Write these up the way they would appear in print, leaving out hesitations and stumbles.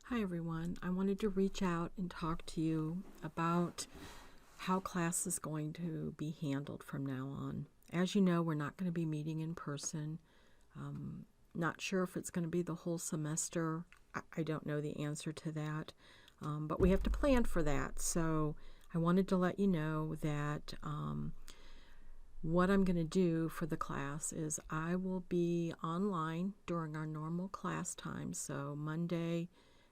Hi everyone. I wanted to reach out and talk to you about how class is going to be handled from now on. As you know, we're not going to be meeting in person. Not sure if it's going to be the whole semester. I don't know the answer to that, but we have to plan for that. So I wanted to let you know that what I'm going to do for the class is I will be online during our normal class time, so Monday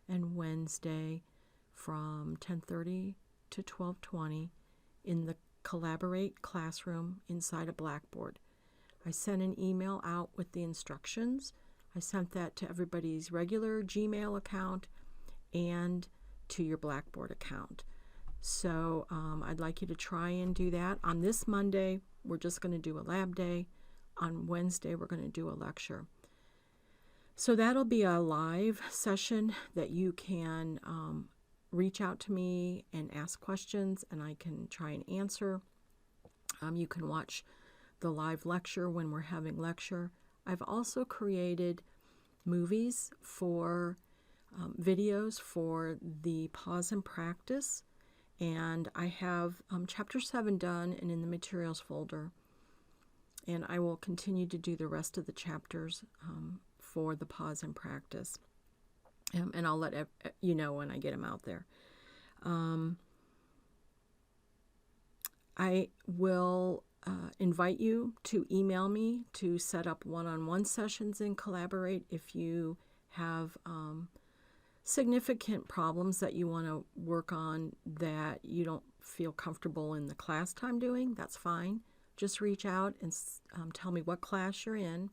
and Wednesday from 10:30 to 12:20 in the Collaborate classroom inside a Blackboard. I sent an email out with the instructions. I sent that to everybody's regular Gmail account and to your Blackboard account. So I'd like you to try and do that. On this Monday, we're just going to do a lab day. On Wednesday, we're going to do a lecture. So that'll be a live session that you can reach out to me and ask questions, and I can try and answer. You can watch the live lecture when we're having lecture. I've also created movies for videos for the pause and practice, and I have chapter 7 done and in the materials folder, and I will continue to do the rest of the chapters for the pause and practice, and I'll let you know when I get them out there. I will invite you to email me to set up one-on-one sessions in Collaborate if you have significant problems that you want to work on that you don't feel comfortable in the class time doing. That's fine. Just reach out and tell me what class you're in,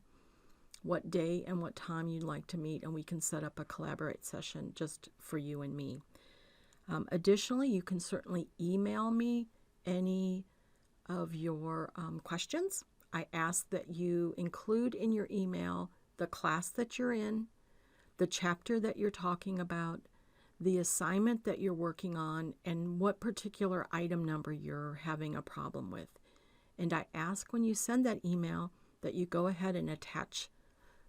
what day and what time you'd like to meet, and we can set up a Collaborate session just for you and me. Additionally, you can certainly email me any of your questions. I ask that you include in your email the class that you're in, the chapter that you're talking about, the assignment that you're working on, and what particular item number you're having a problem with. And I ask when you send that email that you go ahead and attach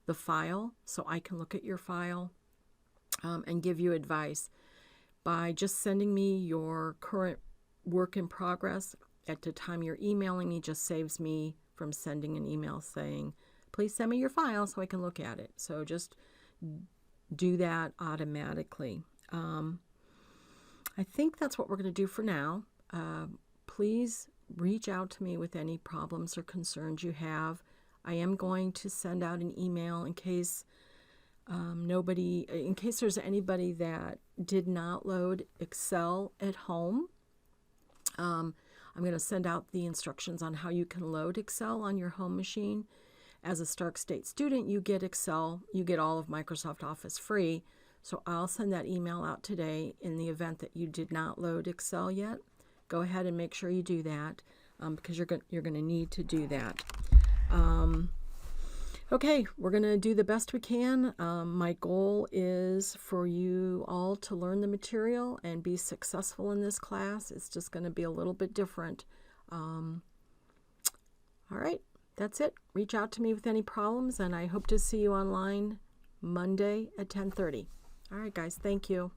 the file so I can look at your file and give you advice. By just sending me your current work in progress at the time you're emailing me just saves me from sending an email saying, please send me your file so I can look at it. So just do that automatically. I think that's what we're going to do for now. Please reach out to me with any problems or concerns you have. I am going to send out an email in case in case there's anybody that did not load Excel at home. I'm going to send out the instructions on how you can load Excel on your home machine. As a Stark State student, you get Excel, you get all of Microsoft Office free. So I'll send that email out today. In the event that you did not load Excel yet, go ahead and make sure you do that because you're going to need to do that. Okay, we're going to do the best we can. My goal is for you all to learn the material and be successful in this class. It's just going to be a little bit different. All right, that's it. Reach out to me with any problems, and I hope to see you online Monday at 10:30. All right, guys, thank you.